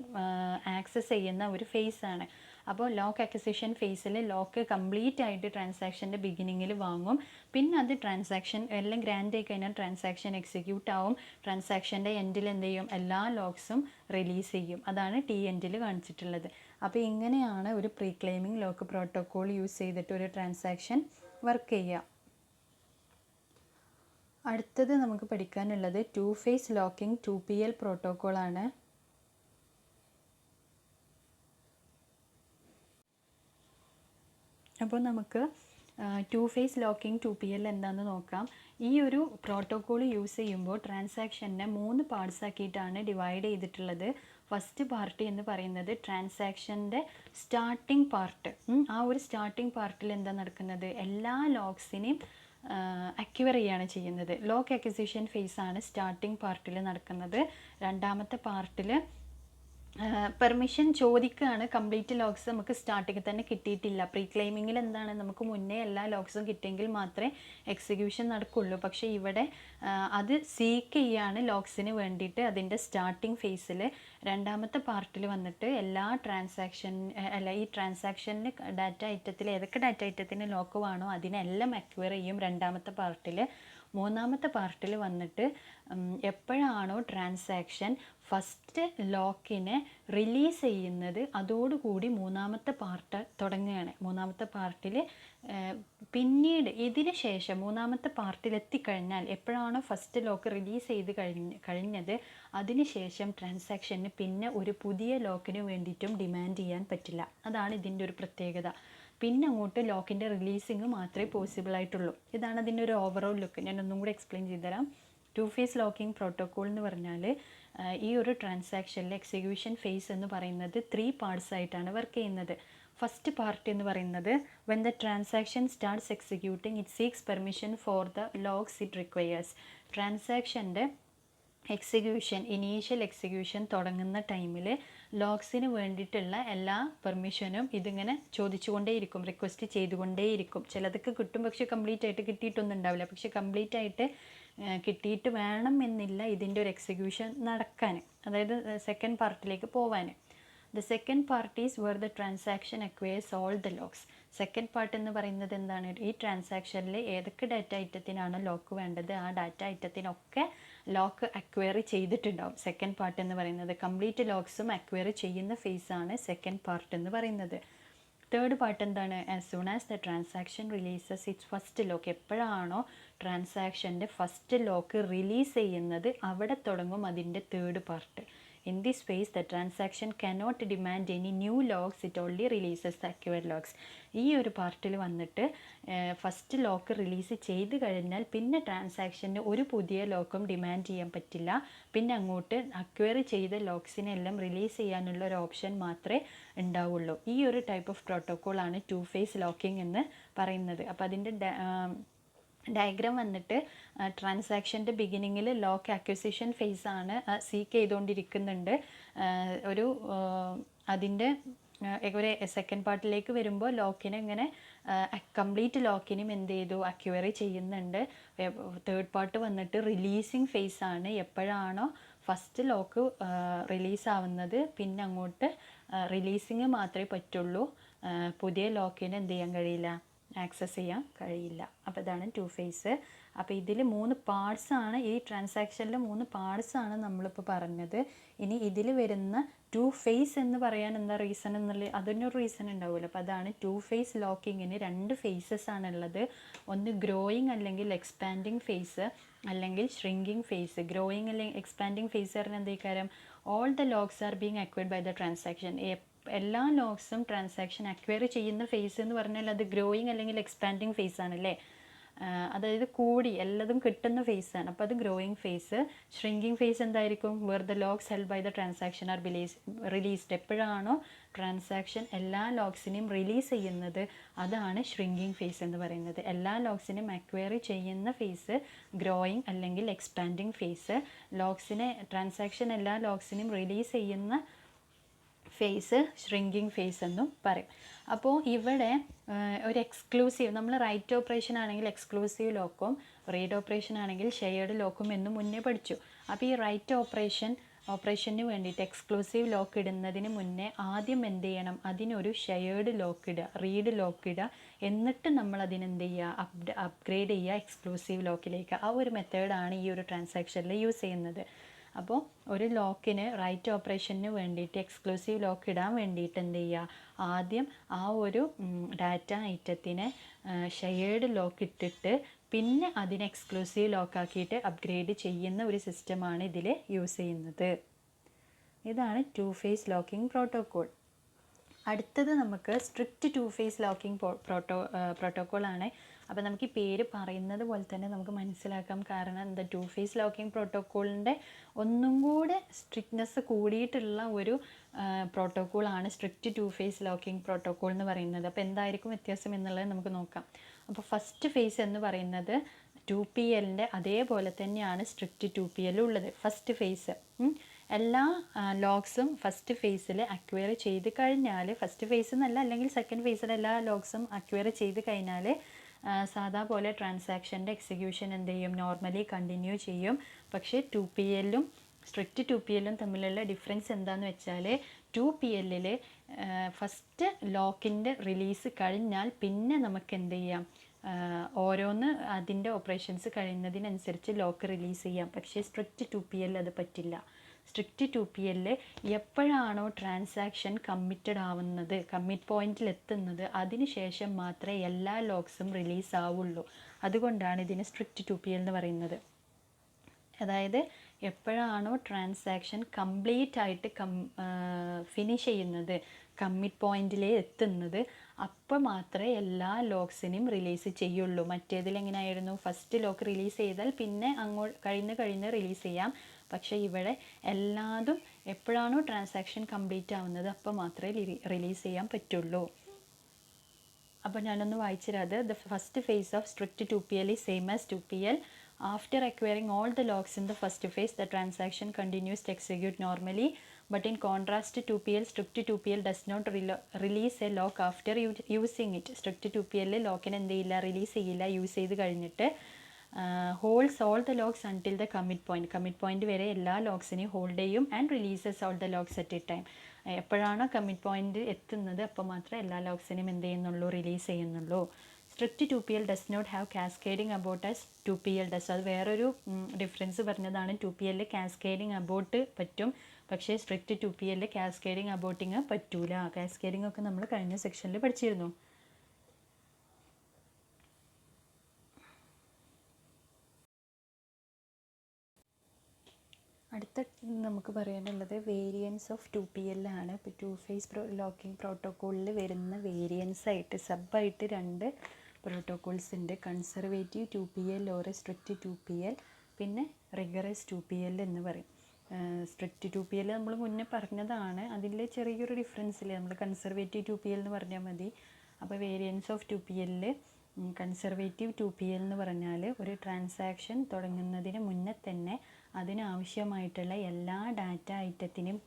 ആക്സസ് ചെയ്യുന്ന ഒരു ഫേസ് ആണ്. അപ്പോൾ ലോക്ക് അക്വിസിഷൻ ഫേസിൽ ലോക്ക് കംപ്ലീറ്റ് ആയിട്ട് ട്രാൻസാക്ഷൻ്റെ ബിഗിനിങ്ങിൽ വാങ്ങും. പിന്നെ അത് ട്രാൻസാക്ഷൻ എല്ലാം ഗ്രാൻഡ് ആയി കഴിഞ്ഞാൽ ട്രാൻസാക്ഷൻ എക്സിക്യൂട്ട് ആവും. ട്രാൻസാക്ഷൻ്റെ എൻഡിൽ എന്ത് ചെയ്യും, എല്ലാ ലോക്സും റിലീസ് ചെയ്യും. അതാണ് ടി എൻഡിൽ കാണിച്ചിട്ടുള്ളത്. അപ്പോൾ ഇങ്ങനെയാണ് ഒരു pre claiming lock protocol use ചെയ്തിട്ട് ഒരു ട്രാൻസാക്ഷൻ വർക്ക് ചെയ്യുക. അടുത്തത് നമുക്ക് പഠിക്കാനുള്ളത് 2 ഫേസ് ലോക്കിംഗ് 2PL പ്രോട്ടോക്കോളാണ്. അപ്പോൾ നമുക്ക് 2 ഫേസ് ലോക്കിംഗ് 2PL എന്താണെന്ന് നോക്കാം. ഈ ഒരു പ്രോട്ടോക്കോൾ യൂസ് ചെയ്യുമ്പോൾ ട്രാൻസാക്ഷനെ 3 പാർട്സ് ആക്കിയിട്ടാണ് ഡിവൈഡ് ചെയ്തിട്ടുള്ളത്. ഫസ്റ്റ് പാർട്ട് എന്ന് പറയുന്നത് ട്രാൻസാക്ഷൻ്റെ സ്റ്റാർട്ടിംഗ് പാർട്ട്. ആ ഒരു സ്റ്റാർട്ടിംഗ് പാർട്ടിൽ എന്താ നടക്കുന്നത്, എല്ലാ ലോഗ്സിനെയും അക്വയർ ചെയ്യാണ് ചെയ്യുന്നത്. ലോക്ക് അക്വിസിഷൻ ഫേസ് ആണ് സ്റ്റാർട്ടിംഗ് പാർട്ടിൽ നടക്കുന്നത്. രണ്ടാമത്തെ പാർട്ടിൽ പെർമിഷൻ ചോദിക്കുകയാണ്. കംപ്ലീറ്റ് ലോഗ്സ് നമുക്ക് സ്റ്റാർട്ടിങ്ങിൽ തന്നെ കിട്ടിയിട്ടില്ല. പ്രീ ക്ലെയിമിങ്ങിൽ എന്താണ്, നമുക്ക് മുന്നേ എല്ലാ ലോഗ്സും കിട്ടിയെങ്കിൽ മാത്രമേ എക്സിക്യൂഷൻ നടക്കുള്ളൂ. പക്ഷേ ഇവിടെ അത് സീക്ക് ചെയ്യാണ് ലോഗ്സിന് വേണ്ടിയിട്ട് അതിൻ്റെ സ്റ്റാർട്ടിംഗ് ഫേസിൽ. രണ്ടാമത്തെ പാർട്ടിൽ വന്നിട്ട് ഈ ട്രാൻസാക്ഷനിൽ ഡാറ്റ ഐറ്റത്തിൽ ഏതൊക്കെ ഡാറ്റ ഐറ്റത്തിന് ലോക്ക് വേണോ അതിനെല്ലാം അക്വയർ ചെയ്യും രണ്ടാമത്തെ പാർട്ടിൽ. മൂന്നാമത്തെ പാർട്ടിൽ വന്നിട്ട് എപ്പോഴാണോ ട്രാൻസാക്ഷൻ ഫസ്റ്റ് ലോക്കിനെ റിലീസ് ചെയ്യുന്നത് അതോടുകൂടി മൂന്നാമത്തെ പാർട്ട് തുടങ്ങുകയാണ്. മൂന്നാമത്തെ പാർട്ടിൽ പിന്നീട് ഇതിന് ശേഷം മൂന്നാമത്തെ പാർട്ടിൽ എത്തിക്കഴിഞ്ഞാൽ എപ്പോഴാണോ ഫസ്റ്റ് ലോക്ക് റിലീസ് ചെയ്ത് കഴിഞ്ഞത് അതിന് ശേഷം ട്രാൻസാക്ഷന് പിന്നെ ഒരു പുതിയ ലോക്കിന് വേണ്ടിയിട്ടും ഡിമാൻഡ് ചെയ്യാൻ പറ്റില്ല. അതാണ് ഇതിൻ്റെ ഒരു പ്രത്യേകത. പിന്നെ അങ്ങോട്ട് ലോക്കിൻ്റെ റിലീസിങ് മാത്രമേ പോസിബിൾ ആയിട്ടുള്ളൂ. ഇതാണ് അതിൻ്റെ ഒരു ഓവറോൾ ലുക്ക്. ഞാൻ ഒന്നും കൂടി എക്സ്പ്ലെയിൻ ചെയ്തുതരാം. 2 ഫേസ് ലോക്കിംഗ് പ്രോട്ടോക്കോൾ എന്ന് പറഞ്ഞാൽ ഈ ഒരു ട്രാൻസാക്ഷനിലെ എക്സിക്യൂഷൻ ഫേസ് എന്ന് പറയുന്നത് 3 പാർട്സ് ആയിട്ടാണ് വർക്ക് ചെയ്യുന്നത്. ഫസ്റ്റ് പാർട്ട് എന്ന് പറയുന്നത് when the transaction starts executing it seeks permission for the logs it requires. ട്രാൻസാക്ഷൻ്റെ ഇനീഷ്യൽ എക്സിക്യൂഷൻ തുടങ്ങുന്ന ടൈമിൽ ലോഗ്സിന് വേണ്ടിയിട്ടുള്ള എല്ലാ പെർമിഷനും ഇതിങ്ങനെ ചോദിച്ചുകൊണ്ടേയിരിക്കും, റിക്വസ്റ്റ് ചെയ്തുകൊണ്ടേയിരിക്കും. ചിലതൊക്കെ കിട്ടും, പക്ഷെ കംപ്ലീറ്റ് ആയിട്ട് കിട്ടിയിട്ടൊന്നും ഉണ്ടാവില്ല. പക്ഷെ കംപ്ലീറ്റ് ആയിട്ട് കിട്ടിയിട്ട് വേണം എന്നില്ല ഇതിൻ്റെ ഒരു എക്സിക്യൂഷൻ നടക്കാൻ, അതായത് സെക്കൻഡ് പാർട്ടിലേക്ക് പോവാൻ. The second part is where the transaction acquires all the logs. Second part എന്ന് പറയുന്നത് എന്താണ്, ഈ ട്രാൻസാക്ഷനിൽ ഏതൊക്കെ ഡാറ്റ ഐറ്റത്തിനാണ് ലോക്ക് വേണ്ടത് ആ ഡാറ്റ ഐറ്റത്തിനൊക്കെ ലോക്ക് അക്വയർ ചെയ്തിട്ടുണ്ടാവും. സെക്കൻഡ് പാർട്ട് എന്ന് പറയുന്നത് കംപ്ലീറ്റ് ലോഗ്സും അക്വയർ ചെയ്യുന്ന ഫേസാണ് സെക്കൻഡ് പാർട്ട് എന്ന് പറയുന്നത്. തേർഡ് പാർട്ട് എന്താണ്, as soon as the transaction releases it's first lock. എപ്പോഴാണോ ട്രാൻസാക്ഷൻ്റെ ഫസ്റ്റ് ലോക്ക് റിലീസ് ചെയ്യുന്നത് അവിടെ തുടങ്ങും അതിൻ്റെ third part. In this phase, the transaction cannot demand any new logs, it only releases the acquired logs. ഈ ഒരു പാർട്ടിൽ വന്നിട്ട് ഫസ്റ്റ് ലോക്ക് റിലീസ് ചെയ്ത് കഴിഞ്ഞാൽ പിന്നെ ട്രാൻസാക്ഷന് ഒരു പുതിയ ലോക്കും ഡിമാൻഡ് ചെയ്യാൻ പറ്റില്ല. പിന്നെ അങ്ങോട്ട് അക്വയർ ചെയ്ത ലോക്സിനെല്ലാം റിലീസ് ചെയ്യാനുള്ള ഒരു ഓപ്ഷൻ മാത്രമേ ഉണ്ടാവുള്ളൂ. ഈ ഒരു ടൈപ്പ് ഓഫ് പ്രോട്ടോക്കോളാണ് 2 ഫേസ് ലോക്കിംഗ് എന്ന് പറയുന്നത്. അപ്പോൾ അതിൻ്റെ ഡയഗ്രാം വന്നിട്ട് ട്രാൻസാക്ഷൻ്റെ ബിഗിനിങ്ങിൽ ലോക്ക് അക്വിസിഷൻ ഫേസാണ് സീക്ക് ചെയ്തുകൊണ്ടിരിക്കുന്നുണ്ട്. അതിൻ്റെ ഒരു സെക്കൻഡ് പാർട്ടിലേക്ക് വരുമ്പോൾ ലോക്കിനെ ഇങ്ങനെ കംപ്ലീറ്റ് ലോക്കിനും എന്ത് ചെയ്തു അക്വയർ ചെയ്യുന്നുണ്ട്. തേർഡ് പാർട്ട് വന്നിട്ട് റിലീസിങ് ഫേസാണ്. എപ്പോഴാണോ ഫസ്റ്റ് ലോക്ക് റിലീസാവുന്നത് പിന്നെ അങ്ങോട്ട് റിലീസിങ് മാത്രമേ പറ്റുള്ളൂ. പുതിയ ലോക്കിന് എന്ത് ചെയ്യാൻ കഴിയില്ല, ആക്സസ് ചെയ്യാൻ കഴിയില്ല. അപ്പോൾ ഇതാണ് 2 ഫേസ്. അപ്പോൾ ഇതിൽ 3 പാർട്സാണ്, ഈ ട്രാൻസാക്ഷനിൽ 3 പാർട്സാണ് നമ്മളിപ്പോൾ പറഞ്ഞത്. ഇനി ഇതിൽ വരുന്ന 2 ഫേസ് എന്ന് പറയാൻ എന്താ റീസൺ എന്നുള്ള അതിനൊരു റീസൺ ഉണ്ടാവുമല്ലോ. അപ്പോൾ അതാണ് 2 ഫേസ് ലോക്കിങ്ങിന് 2 ഫേസസ് ആണുള്ളത്. ഒന്ന് ഗ്രോയിങ് അല്ലെങ്കിൽ എക്സ്പാൻഡിങ് ഫേസ്, അല്ലെങ്കിൽ ഷ്രിങ്കിങ് ഫേസ്. ഗ്രോയിങ് അല്ലെങ്കിൽ എക്സ്പാൻഡിങ് ഫേസ് പറഞ്ഞാൽ എന്തായിരിക്കും, all the locks are being acquired by the transaction. എല്ലാ ലോക്സും ട്രാൻസാക്ഷൻ അക്വയർ ചെയ്യുന്ന ഫേസ് എന്ന് പറഞ്ഞാൽ അത് ഗ്രോയിങ് അല്ലെങ്കിൽ എക്സ്പാൻഡിങ് ഫേസ് ആണല്ലേ. അതായത് കൂടി എല്ലാതും കിട്ടുന്ന ഫേസാണ്. അപ്പോൾ അത് ഗ്രോയിങ് ഫേസ്. ഷ്രിങ്കിങ് ഫേസ് എന്തായിരിക്കും, where the locks held by the transaction are released. എപ്പോഴാണോ ട്രാൻസാക്ഷൻ എല്ലാ ലോക്സിനെയും റിലീസ് ചെയ്യുന്നത് അതാണ് ഷ്രിങ്കിങ് ഫേസ് എന്ന് പറയുന്നത്. എല്ലാ ലോക്സിനെയും അക്വയർ ചെയ്യുന്ന ഫേസ് ഗ്രോയിങ് അല്ലെങ്കിൽ എക്സ്പാൻഡിങ് ഫേസ്. ട്രാൻസാക്ഷൻ എല്ലാ ലോക്സിനെയും റിലീസ് ചെയ്യുന്ന ഫേസ് ഷ്രിങ്കിങ് ഫേസ് എന്നും പറയും. അപ്പോൾ ഇവിടെ ഒരു എക്സ്ക്ലൂസീവ്, നമ്മൾ റൈറ്റ് ഓപ്പറേഷൻ ആണെങ്കിൽ എക്സ്ക്ലൂസീവ് ലോക്കും റീഡ് ഓപ്പറേഷൻ ആണെങ്കിൽ ഷെയർഡ് ലോക്കും എന്ന് മുന്നേ പഠിച്ചു. അപ്പോൾ ഈ റൈറ്റ് ഓപ്പറേഷന് വേണ്ടിയിട്ട് എക്സ്ക്ലൂസീവ് ലോക്ക് ഇടുന്നതിന് മുന്നേ ആദ്യം എന്ത് ചെയ്യണം, അതിനൊരു ഷെയർഡ് ലോക്ക് ഇടുക, റീഡ് ലോക്ക് ഇടുക. എന്നിട്ട് നമ്മൾ അതിനെന്ത് ചെയ്യുക, അപ്ഗ്രേഡ് ചെയ്യുക എക്സ്ക്ലൂസീവ് ലോക്കിലേക്ക്. ആ ഒരു മെത്തേഡാണ് ഈ ഒരു ട്രാൻസാക്ഷനിൽ യൂസ് ചെയ്യുന്നത്. അപ്പോൾ ഒരു ലോക്കിന് റൈറ്റ് ഓപ്പറേഷന് വേണ്ടിയിട്ട് എക്സ്ക്ലൂസീവ് ലോക്ക് ഇടാൻ വേണ്ടിയിട്ട് എന്ത് ചെയ്യുക, ആദ്യം ആ ഒരു ഡാറ്റ ഐറ്റത്തിനെ ഷെയർഡ് ലോക്ക് ഇട്ടിട്ട് പിന്നെ അതിനെ എക്സ്ക്ലൂസീവ് ലോക്കാക്കിയിട്ട് അപ്ഗ്രേഡ് ചെയ്യുന്ന ഒരു സിസ്റ്റമാണ് ഇതിൽ യൂസ് ചെയ്യുന്നത്. ഇതാണ് 2 ഫേസ് ലോക്കിംഗ് പ്രോട്ടോക്കോൾ. അടുത്തത് നമുക്ക് സ്ട്രിക്റ്റ് 2 ഫേസ് ലോക്കിംഗ് പ്രോട്ടോക്കോളാണ്. അപ്പോൾ നമുക്ക് ഈ പേര് പറയുന്നത് പോലെ തന്നെ നമുക്ക് മനസ്സിലാക്കാം. കാരണം എന്താ, 2 ഫേസ് ലോക്കിംഗ് പ്രോട്ടോക്കോളിൻ്റെ ഒന്നും കൂടെ സ്ട്രിക്ട്നെസ് കൂടിയിട്ടുള്ള ഒരു പ്രോട്ടോക്കോളാണ് സ്ട്രിക്റ്റ് 2 ഫേസ് ലോക്കിംഗ് പ്രോട്ടോക്കോൾ എന്ന് പറയുന്നത്. അപ്പോൾ എന്തായിരിക്കും വ്യത്യാസം എന്നുള്ളത് നമുക്ക് നോക്കാം. അപ്പോൾ ഫസ്റ്റ് ഫേസ് എന്ന് പറയുന്നത് 2PLൻ്റെ അതേപോലെ തന്നെയാണ് സ്ട്രിക്റ്റ് 2PL ഉള്ളത്. ഫസ്റ്റ് ഫേസ് എല്ലാ ലോക്സും ഫസ്റ്റ് ഫേസിൽ അക്വയർ ചെയ്ത് കഴിഞ്ഞാൽ, ഫസ്റ്റ് ഫേസ് എന്നല്ല അല്ലെങ്കിൽ സെക്കൻഡ് ഫേസിൽ എല്ലാ ലോക്സും അക്വയർ ചെയ്ത് കഴിഞ്ഞാൽ സാധാ പോലെ ട്രാൻസാക്ഷൻ്റെ എക്സിക്യൂഷൻ എന്ത് ചെയ്യും, നോർമലി കണ്ടിന്യൂ ചെയ്യും. പക്ഷേ 2PLും സ്ട്രിക്റ്റ് 2PLും തമ്മിലുള്ള ഡിഫറൻസ് എന്താണെന്ന് വെച്ചാൽ 2PLൽ ഫസ്റ്റ് ലോക്കിൻ്റെ റിലീസ് കഴിഞ്ഞാൽ പിന്നെ നമുക്ക് എന്ത് ചെയ്യാം, ഓരോന്ന് അതിൻ്റെ ഓപ്പറേഷൻസ് കഴിയുന്നതിനനുസരിച്ച് ലോക്ക് റിലീസ് ചെയ്യാം. പക്ഷേ സ്ട്രിക്റ്റ് 2PL അത് പറ്റില്ല. സ്ട്രിക്റ്റ് 2PL എപ്പോഴാണോ ട്രാൻസാക്ഷൻ കമ്മിറ്റഡ് ആവുന്നത്, കമ്മിറ്റ് പോയിന്റിൽ എത്തുന്നത്, അതിന് ശേഷം മാത്രമേ എല്ലാ ലോക്സും റിലീസ് ആവുള്ളൂ. അതുകൊണ്ടാണ് ഇതിന് സ്ട്രിക്റ്റ് 2PL എന്ന് പറയുന്നത്. അതായത് എപ്പോഴാണോ ട്രാൻസാക്ഷൻ കംപ്ലീറ്റ് ആയിട്ട് ഫിനിഷ് ചെയ്യുന്നത്, കമ്മിറ്റ് പോയിന്റിൽ എത്തുന്നത്, അപ്പോൾ മാത്രമേ എല്ലാ ലോക്സിനെയും റിലീസ് ചെയ്യുള്ളൂ. മറ്റേതിലെങ്ങനെയായിരുന്നു, ഫസ്റ്റ് ലോക്ക് റിലീസ് ചെയ്താൽ പിന്നെ കഴിഞ്ഞ് റിലീസ് ചെയ്യാം. പക്ഷേ ഇവിടെ എല്ലാതും എപ്പോഴാണോ ട്രാൻസാക്ഷൻ കംപ്ലീറ്റ് ആവുന്നത് അപ്പോൾ മാത്രമേ റിലീസ് ചെയ്യാൻ പറ്റുള്ളൂ. അപ്പോൾ ഞാനൊന്ന് വായിച്ചിരാത്. The first phase of strict 2PL is same as 2PL. After acquiring all the locks in the first phase, the transaction continues to execute normally. But in contrast to 2PL, strict 2PL does not release a lock after using it. Strict 2PL ലോക്കിന് എന്ത് ചെയ്യില്ല, release ചെയ്യില്ല. Use ചെയ്ത് കഴിഞ്ഞിട്ട് holds all the locks until the commit point വരെ എല്ലാ ലോക്സിനെയും hold ചെയ്യും. And releases all the locks at a time. എപ്പോഴാണോ കമ്മിറ്റ് പോയിന്റ് എത്തുന്നത് അപ്പോൾ മാത്രമേ എല്ലാ ലോക്സിനെയും എന്ത് ചെയ്യുന്നുള്ളൂ, റിലീസ് ചെയ്യുന്നുള്ളൂ. Strict 2PL does not have cascading abort as 2PL does. അത് വേറൊരു ഡിഫറൻസ് പറഞ്ഞതാണ്. 2PL കാസ്കേഡിങ് അബൌട്ട് പറ്റും, പക്ഷേ സ്ട്രിക്റ്റ് 2PL കാസ്കേഡിങ് അബൌട്ടിങ് പറ്റൂല. കാസ്കേഡിങ് ഒക്കെ നമ്മൾ കഴിഞ്ഞ സെക്ഷനിൽ പഠിച്ചിരുന്നു. അടുത്ത നമുക്ക് പറയാനുള്ളത് വേരിയൻസ് ഓഫ് 2PL ആണ്. ഇപ്പോൾ 2 ഫേസ് ലോക്കിംഗ് പ്രോട്ടോക്കോളിൽ വരുന്ന വേരിയൻസ് ആയിട്ട് സബായിട്ട് 2 പ്രോട്ടോക്കോൾസ് ഉണ്ട്. Conservative 2PL or strict 2PL, പിന്നെ റിഗറസ് 2PL എന്ന് പറയും. സ്ട്രിക്റ്റ് 2PL നമ്മൾ മുന്നേ പറഞ്ഞതാണ്. അതിൽ ചെറിയൊരു ഡിഫറൻസ് ഇല്ലേ, നമ്മൾ കൺസർവേറ്റീവ് 2PL എന്ന് പറഞ്ഞാൽ മതി. അപ്പോൾ variance of 2PL, conservative 2PL എന്ന് പറഞ്ഞാൽ ഒരു ട്രാൻസാക്ഷൻ തുടങ്ങുന്നതിന് മുന്നേ തന്നെ അതിനാവശ്യമായിട്ടുള്ള എല്ലാ ഡാറ്റ ഐറ്റത്തിനെയും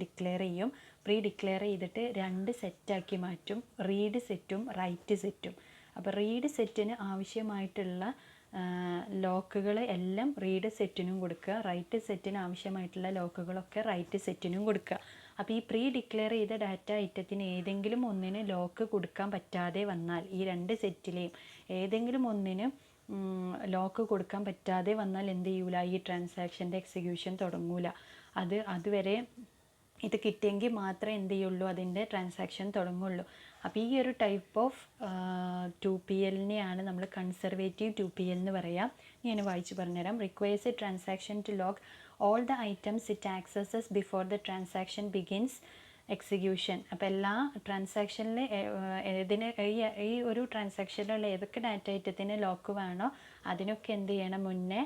ഡിക്ലെയർ ചെയ്തിട്ട് 2 സെറ്റാക്കി മാറ്റും. റീഡ് സെറ്റും റൈറ്റ് സെറ്റും. അപ്പോൾ റീഡ് സെറ്റിന് ആവശ്യമായിട്ടുള്ള ലോക്കുകൾ എല്ലാം റീഡ് സെറ്റിനും കൊടുക്കുക, റൈറ്റ് സെറ്റിന് ആവശ്യമായിട്ടുള്ള ലോക്കുകളൊക്കെ റൈറ്റ് സെറ്റിനും കൊടുക്കുക. അപ്പോൾ ഈ പ്രീ ഡിക്ലെയർ ചെയ്ത ഡാറ്റ ഐറ്റത്തിന് ഏതെങ്കിലും ഒന്നിന് ലോക്ക് കൊടുക്കാൻ പറ്റാതെ വന്നാൽ, ഈ രണ്ട് സെറ്റിലെയും ഏതെങ്കിലും ഒന്നിന് ലോക്ക് കൊടുക്കാൻ പറ്റാതെ വന്നാൽ എന്ത് ചെയ്യൂല, ഈ ട്രാൻസാക്ഷൻ്റെ എക്സിക്യൂഷൻ തുടങ്ങൂല. അതുവരെ ഇത് കിട്ടിയെങ്കിൽ മാത്രമേ എന്ത് ചെയ്യുള്ളൂ, അതിൻ്റെ ട്രാൻസാക്ഷൻ തുടങ്ങുള്ളൂ. അപ്പോൾ ഈ ഒരു ടൈപ്പ് ഓഫ് 2PLനെയാണ് നമ്മൾ കൺസർവേറ്റീവ് 2PL എന്ന് പറയാം. ഞാൻ വായിച്ച് പറഞ്ഞുതരാം. Requires a transaction to lock all the items it accesses before the transaction begins execution. അപ്പോൾ എല്ലാ ട്രാൻസാക്ഷനിൽ ഈ ഒരു ട്രാൻസാക്ഷനിലുള്ള ഏതൊക്കെ ഡാറ്റ ഐറ്റത്തിന് ലോക്ക് വേണോ അതിനൊക്കെ എന്ത് ചെയ്യണം, മുന്നേ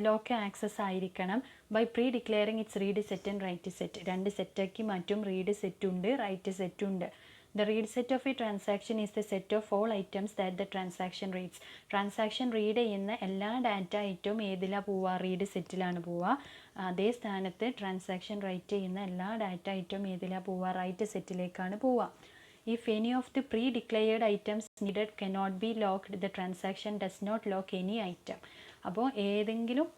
ലോക്ക് ആക്സസ് ആയിരിക്കണം. By pre declaring its read set and write set. രണ്ട് സെറ്റാക്കി മാറ്റും. റീഡ് സെറ്റുണ്ട്, റൈറ്റ് സെറ്റുണ്ട്. The read set of a transaction is the set of all items that the transaction reads. Transaction read ചെയ്യുന്ന എല്ലാ data ഐറ്റവും ഏതിലാണ് പോവുക, റീഡ് സെറ്റിലാണ് പോവുക. അതേ സ്ഥാനത്ത് ട്രാൻസാക്ഷൻ റൈറ്റ് ചെയ്യുന്ന എല്ലാ ഡാറ്റ ഐറ്റവും ഏതിലാണ് പോവുക, റൈറ്റ് സെറ്റിലേക്കാണ് പോവുക. If any of the pre-declared items needed cannot be locked, the transaction does not lock any item. അപ്പോൾ ഏതെങ്കിലും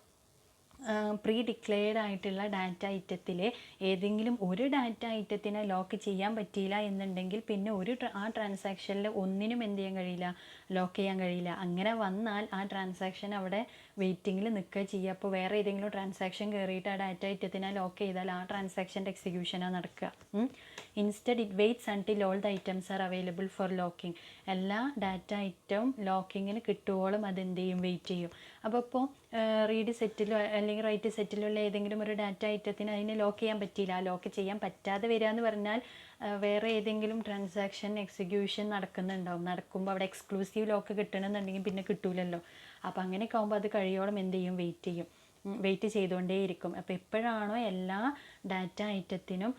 പ്രീ ഡിക്ലെയർഡ് ആയിട്ടുള്ള ഡാറ്റ ഐറ്റത്തിലെ ഏതെങ്കിലും ഒരു ഡാറ്റ ഐറ്റത്തിനെ ലോക്ക് ചെയ്യാൻ പറ്റിയില്ല എന്നുണ്ടെങ്കിൽ പിന്നെ ആ ട്രാൻസാക്ഷനിൽ ഒന്നിനും എന്ത് ചെയ്യാൻ കഴിയില്ല, ലോക്ക് ചെയ്യാൻ കഴിയില്ല. അങ്ങനെ വന്നാൽ ആ ട്രാൻസാക്ഷൻ അവിടെ വെയിറ്റിങ്ങിൽ നിൽക്കുക ചെയ്യുക. അപ്പോൾ വേറെ ഏതെങ്കിലും ട്രാൻസാക്ഷൻ കയറിയിട്ട് ആ ഡാറ്റ ഐറ്റത്തിനെ ലോക്ക് ചെയ്താൽ ആ ട്രാൻസാക്ഷൻ്റെ എക്സിക്യൂഷനാണ് നടക്കുക. Instead it weights until all the items are available for locking. എല്ലാ ഡാറ്റ ഐറ്റവും ലോക്കിങ്ങിന് കിട്ടുവോളം അതെന്ത് ചെയ്യും, വെയിറ്റ് ചെയ്യും. അപ്പോൾ റീഡ് സെറ്റിലോ അല്ലെങ്കിൽ റൈറ്റ് സെറ്റിലുള്ള ഏതെങ്കിലും ഒരു ഡാറ്റ ഐറ്റത്തിന് അതിന് ലോക്ക് ചെയ്യാൻ പറ്റിയില്ല. ലോക്ക് ചെയ്യാൻ പറ്റാതെ വരിക എന്ന് പറഞ്ഞാൽ വേറെ ഏതെങ്കിലും ട്രാൻസാക്ഷൻ എക്സിക്യൂഷൻ നടക്കുമ്പോൾ അവിടെ എക്സ്ക്ലൂസീവ് ലോക്ക് കിട്ടണമെന്നുണ്ടെങ്കിൽ പിന്നെ കിട്ടൂലല്ലോ. അപ്പോൾ അങ്ങനെയൊക്കെ ആകുമ്പോൾ അത് കഴിയോളം എന്ത് ചെയ്യും, വെയിറ്റ് ചെയ്തുകൊണ്ടേയിരിക്കും. അപ്പോൾ എപ്പോഴാണോ എല്ലാ ഡാറ്റ ഐറ്റത്തിനും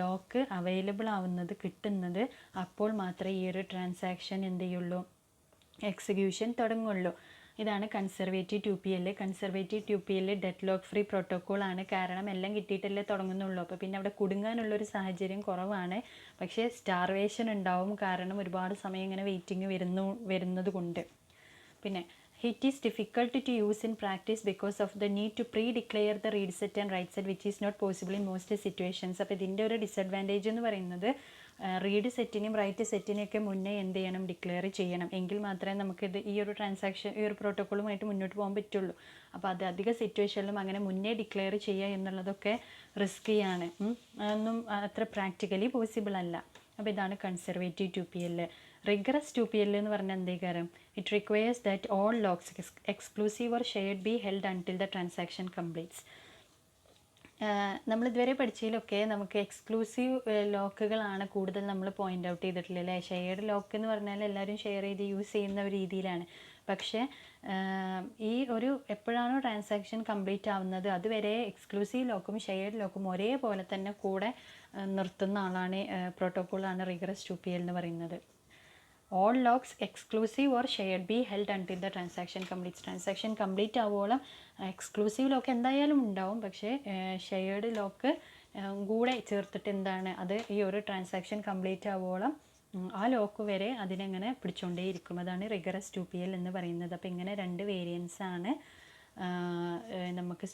ലോക്ക് അവൈലബിൾ ആവുന്നത്, കിട്ടുന്നത്, അപ്പോൾ മാത്രമേ ഈ ഒരു ട്രാൻസാക്ഷൻ എന്ത് ചെയ്യുള്ളൂ, എക്സിക്യൂഷൻ തുടങ്ങുള്ളൂ. ഇതാണ് conservative 2PL. Conservative 2PL dead lock free protocol ആണ്. കാരണം എല്ലാം കിട്ടിയിട്ടല്ലേ തുടങ്ങുന്നുള്ളൂ. അപ്പോൾ പിന്നെ അവിടെ കുടുങ്ങാനുള്ളൊരു സാഹചര്യം കുറവാണ്. പക്ഷേ സ്റ്റാർവേഷൻ ഉണ്ടാവും, കാരണം ഒരുപാട് സമയം ഇങ്ങനെ വെയിറ്റിംഗ് വരുന്നത് കൊണ്ട്. പിന്നെ it is difficult to use in practice because of the need to pre-declare the read set and write set, which is not possible in most situations. അപ്പോൾ ഇതിൻ്റെ ഒരു ഡിസഡ്വാൻറ്റേജ് എന്ന് പറയുന്നത് റീഡ് സെറ്റിനും റൈറ്റ് സെറ്റിനെയൊക്കെ മുന്നേ എന്ത് ചെയ്യണം, ഡിക്ലെയർ ചെയ്യണം. എങ്കിൽ മാത്രമേ നമുക്കിത് ഈ ഒരു ട്രാൻസാക്ഷൻ ഈ ഒരു പ്രോട്ടോക്കോളുമായിട്ട് മുന്നോട്ട് പോകാൻ പറ്റുള്ളൂ. അപ്പോൾ അത് അധിക സിറ്റുവേഷനിലും അങ്ങനെ മുന്നേ ഡിക്ലെയർ ചെയ്യുക എന്നുള്ളതൊക്കെ റിസ്ക്കിയാണ്. അതൊന്നും അത്ര പ്രാക്ടിക്കലി പോസിബിൾ അല്ല. അപ്പോൾ ഇതാണ് കൺസർവേറ്റീവ് 2PL. റിഗറസ് 2PL എന്ന് പറഞ്ഞാൽ എന്തേക്കാരം, it requires that all locks exclusive or shared be held until the transaction completes. നമ്മളിതുവരെ പഠിച്ചതിലൊക്കെ നമുക്ക് എക്സ്ക്ലൂസീവ് ലോക്കുകളാണ് കൂടുതൽ നമ്മൾ പോയിൻ്റ് ഔട്ട് ചെയ്തിട്ടുള്ളത് അല്ലേ. ഷെയർഡ് ലോക്ക് എന്ന് പറഞ്ഞാൽ എല്ലാവരും ഷെയർ ചെയ്ത് യൂസ് ചെയ്യുന്ന ഒരു രീതിയിലാണ്. പക്ഷേ ഈ ഒരു എപ്പോഴാണോ ട്രാൻസാക്ഷൻ കംപ്ലീറ്റ് ആവുന്നത് അതുവരെ എക്സ്ക്ലൂസീവ് ലോക്കും ഷെയർഡ് ലോക്കും ഒരേപോലെ തന്നെ കൂടെ നിർത്തുന്ന പ്രോട്ടോക്കോളാണ് റിഗറസ് 2PL എന്ന് പറയുന്നത്. All locks exclusive or shared be held until the transaction completes. Transaction complete ആവുമ്പോഴും എക്സ്ക്ലൂസീവ് ലോക്ക് എന്തായാലും ഉണ്ടാവും, പക്ഷേ ഷെയർഡ് ലോക്ക് കൂടെ ചേർത്തിട്ട് അത് ഈ ഒരു ട്രാൻസാക്ഷൻ കംപ്ലീറ്റ് ആവുമ്പോഴും ആ ലോക്ക് വരെ അതിനെങ്ങനെ പിടിച്ചുകൊണ്ടേയിരിക്കും. അതാണ് റിഗറസ് 2PL എന്ന് പറയുന്നത്. അപ്പോൾ ഇങ്ങനെ രണ്ട് വേരിയൻസാണ് നമുക്ക്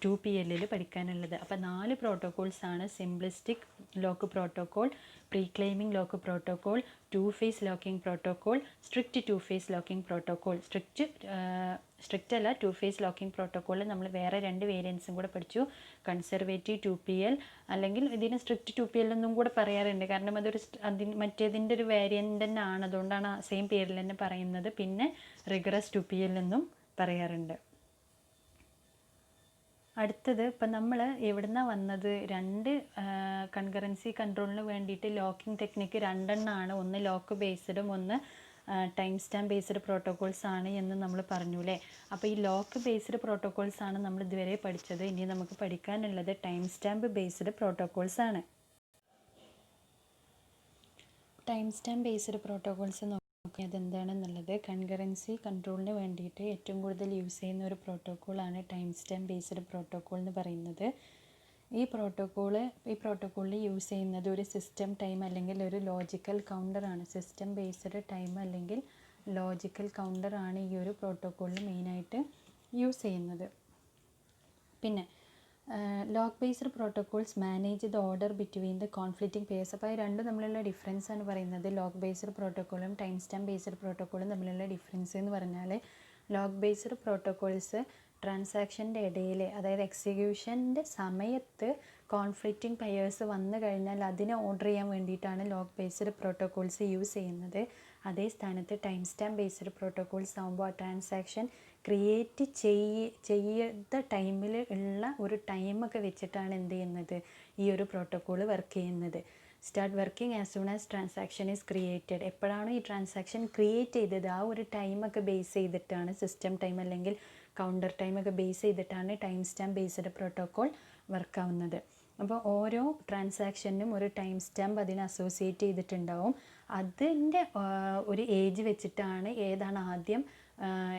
2PLൽ പഠിക്കാനുള്ളത്. അപ്പോൾ 4 പ്രോട്ടോക്കോൾസാണ്: simplistic lock protocol, pre claiming lock protocol, 2 phase locking protocol, strict 2 phase locking protocol. Strict അല്ല, 2 ഫേസ് ലോക്കിംഗ് പ്രോട്ടോക്കോളിൽ നമ്മൾ വേറെ 2 വേരിയൻസും കൂടെ പഠിച്ചു. കൺസർവേറ്റീവ് 2PL, അല്ലെങ്കിൽ ഇതിന് സ്ട്രിക്റ്റ് 2PL എന്നും കൂടെ പറയാറുണ്ട്. കാരണം മറ്റേതിൻ്റെ ഒരു വേരിയൻ്റ് തന്നെ ആണ്, അതുകൊണ്ടാണ് സെയിം പേരിൽ തന്നെ പറയുന്നത്. പിന്നെ റിഗറസ് 2PL എന്നും പറയാറുണ്ട്. അടുത്തത് ഇപ്പം നമ്മൾ എവിടുന്നാണ് വന്നത്, 2 കൺകറൻസി കൺട്രോളിന് വേണ്ടിയിട്ട് ലോക്കിംഗ് ടെക്നിക്ക് 2 എണ്ണമാണ്. ഒന്ന് ലോക്ക് ബേസ്ഡും ഒന്ന് ടൈം സ്റ്റാമ്പ് ബേസ്ഡ് പ്രോട്ടോക്കോൾസ് ആണ് എന്ന് നമ്മൾ പറഞ്ഞു അല്ലേ. അപ്പോൾ ഈ ലോക്ക് ബേസ്ഡ് പ്രോട്ടോക്കോൾസ് ആണ് നമ്മൾ ഇതുവരെ പഠിച്ചത്. ഇനി നമുക്ക് പഠിക്കാനുള്ളത് ടൈം സ്റ്റാമ്പ് ബേസ്ഡ് പ്രോട്ടോക്കോൾസ് ആണ്. ടൈം സ്റ്റാമ്പ് ബേസ്ഡ് പ്രോട്ടോക്കോൾസ് നോക്കിയത് എന്താണെന്നുള്ളത്, കൺകറൻസി കൺട്രോളിന് വേണ്ടിയിട്ട് ഏറ്റവും കൂടുതൽ യൂസ് ചെയ്യുന്ന ഒരു പ്രോട്ടോക്കോളാണ് ടൈം സ്റ്റാമ്പ് ബേസ്ഡ് പ്രോട്ടോക്കോൾ എന്ന് പറയുന്നത്. ഈ പ്രോട്ടോക്കോളിൽ യൂസ് ചെയ്യുന്നത് ഒരു സിസ്റ്റം ടൈം അല്ലെങ്കിൽ ഒരു ലോജിക്കൽ കൗണ്ടറാണ്. സിസ്റ്റം ബേസ്ഡ് ടൈം അല്ലെങ്കിൽ ലോജിക്കൽ കൗണ്ടറാണ് ഈ ഒരു പ്രോട്ടോക്കോളിൽ മെയിനായിട്ട് യൂസ് ചെയ്യുന്നത്. പിന്നെ lock based protocols manage the order between the conflicting pairs. അപ്പോൾ രണ്ടും തമ്മിലുള്ള ഡിഫറൻസ് ആണ് പറയുന്നത്. ലോക്ക് ബേസ്ഡ് പ്രോട്ടോക്കോളും ടൈം സ്റ്റാമ്പ് ബേസ്ഡ് പ്രോട്ടോക്കോളും തമ്മിലുള്ള ഡിഫറൻസ് എന്ന് പറഞ്ഞാൽ, ലോക്ക് ബേസ്ഡ് പ്രോട്ടോകോൾസ് ട്രാൻസാക്ഷൻ്റെ ഇടയിൽ, അതായത് എക്സിക്യൂഷൻ്റെ സമയത്ത് കോൺഫ്ലിക്റ്റിംഗ് പെയേഴ്സ് വന്നു കഴിഞ്ഞാൽ അതിനെ ഓർഡർ ചെയ്യാൻ വേണ്ടിയിട്ടാണ് ലോക്ക് ബേസ്ഡ് പ്രോട്ടോകോൾസ് യൂസ് ചെയ്യുന്നത്. അതേ സ്ഥാനത്ത് ടൈം സ്റ്റാമ്പ് ബേസ്ഡ് പ്രോട്ടോകോൾസ് ആകുമ്പോൾ ആ ട്രാൻസാക്ഷൻ ക്രിയേറ്റ് ചെയ്ത ടൈമിൽ ഉള്ള ഒരു ടൈമൊക്കെ വെച്ചിട്ടാണ് എന്ത് ചെയ്യുന്നത്, ഈ ഒരു പ്രോട്ടോക്കോൾ വർക്ക് ചെയ്യുന്നത്. Start working as soon as transaction is created. എപ്പോഴാണോ ഈ ട്രാൻസാക്ഷൻ ക്രിയേറ്റ് ചെയ്തത് ആ ഒരു ടൈമൊക്കെ ബേസ് ചെയ്തിട്ടാണ്, സിസ്റ്റം ടൈം അല്ലെങ്കിൽ കൗണ്ടർ ടൈമൊക്കെ ബേസ് ചെയ്തിട്ടാണ് ടൈം സ്റ്റാമ്പ് ബേസ്ഡ് പ്രോട്ടോക്കോൾ വർക്കാവുന്നത്. അപ്പോൾ ഓരോ ട്രാൻസാക്ഷനും ഒരു ടൈം സ്റ്റാമ്പ് അതിനെ അസോസിയേറ്റ് ചെയ്തിട്ടുണ്ടാവും. അതിൻ്റെ ഒരു ഏജ് വെച്ചിട്ടാണ് ഏതാണ് ആദ്യം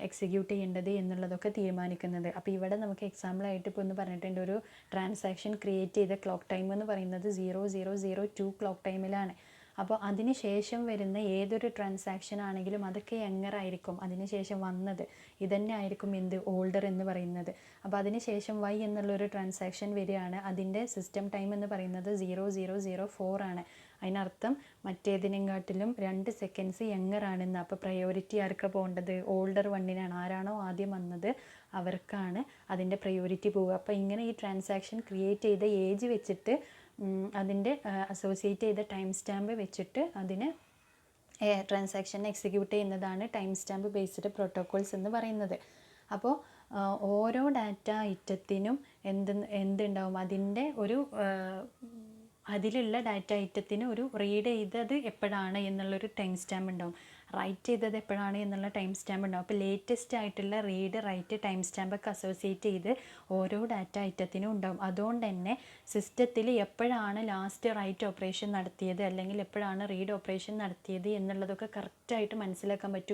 എക്സിക്യൂട്ട് ചെയ്യേണ്ടത് എന്നുള്ളതൊക്കെ തീരുമാനിക്കുന്നത്. അപ്പോൾ ഇവിടെ നമുക്ക് എക്സാമ്പിളായിട്ട് ഇപ്പോൾ ഒന്ന് പറഞ്ഞിട്ടുണ്ട്, ഒരു ട്രാൻസാക്ഷൻ ക്രിയേറ്റ് ചെയ്ത ക്ലോക്ക് ടൈം എന്ന് പറയുന്നത് 0002 ക്ലോക്ക് ടൈമിലാണ്. അപ്പോൾ അതിന് ശേഷം വരുന്ന ഏതൊരു ട്രാൻസാക്ഷൻ ആണെങ്കിലും അതൊക്കെ യങ്ങറായിരിക്കും, അതിന് ശേഷം വന്നത് ഇതന്നെ ആയിരിക്കും എന്ത്, ഓൾഡർ എന്ന് പറയുന്നത്. അപ്പോൾ അതിന് ശേഷം വൈ എന്നുള്ളൊരു ട്രാൻസാക്ഷൻ വരികയാണ്, അതിൻ്റെ സിസ്റ്റം ടൈം എന്ന് പറയുന്നത് 0004 ആണ്. അതിനർത്ഥം മറ്റേതിനെക്കാട്ടിലും 2 സെക്കൻഡ്സ് യങ്ങറാണെന്ന്. അപ്പോൾ പ്രയോറിറ്റി ആർക്കാണ് പോകേണ്ടത്, ഓൾഡർ വണ്ണിനാണ്. ആരാണോ ആദ്യം വന്നത് അവർക്കാണ് അതിൻ്റെ പ്രയോറിറ്റി പോവുക. അപ്പോൾ ഇങ്ങനെ ഈ ട്രാൻസാക്ഷൻ ക്രിയേറ്റ് ചെയ്ത ഏജ് വെച്ചിട്ട് അതിൻ്റെ അസോസിയേറ്റ് ചെയ്ത ടൈം സ്റ്റാമ്പ് വെച്ചിട്ട് അതിന് ട്രാൻസാക്ഷൻ എക്സിക്യൂട്ട് ചെയ്യുന്നതാണ് ടൈം സ്റ്റാമ്പ് ബേസ്ഡ് പ്രോട്ടോകോൾസ് എന്ന് പറയുന്നത്. അപ്പോൾ ഓരോ ഡാറ്റ ഐറ്റത്തിനും എന്തുണ്ടാവും, അതിൻ്റെ ഒരു അതിലുള്ള ഡാറ്റ ഐറ്റത്തിന് ഒരു റീഡ് ചെയ്തത് എപ്പോഴാണ് എന്നുള്ളൊരു ടൈം സ്റ്റാമ്പ് ഉണ്ടാവും, റൈറ്റ് ചെയ്തത് എപ്പോഴാണ് എന്നുള്ള ടൈം സ്റ്റാമ്പ് ഉണ്ടാവും. അപ്പോൾ ലേറ്റസ്റ്റ് ആയിട്ടുള്ള റീഡ് റൈറ്റ് ടൈം സ്റ്റാമ്പൊക്കെ അസോസിയേറ്റ് ചെയ്ത് ഓരോ ഡാറ്റ ഐറ്റത്തിനും ഉണ്ടാവും. അതുകൊണ്ട് തന്നെ സിസ്റ്റത്തിൽ എപ്പോഴാണ് ലാസ്റ്റ് റൈറ്റ് ഓപ്പറേഷൻ നടത്തിയത് അല്ലെങ്കിൽ എപ്പോഴാണ് റീഡ് ഓപ്പറേഷൻ നടത്തിയത് എന്നുള്ളതൊക്കെ കറക്റ്റായിട്ട് മനസ്സിലാക്കാൻ പറ്റും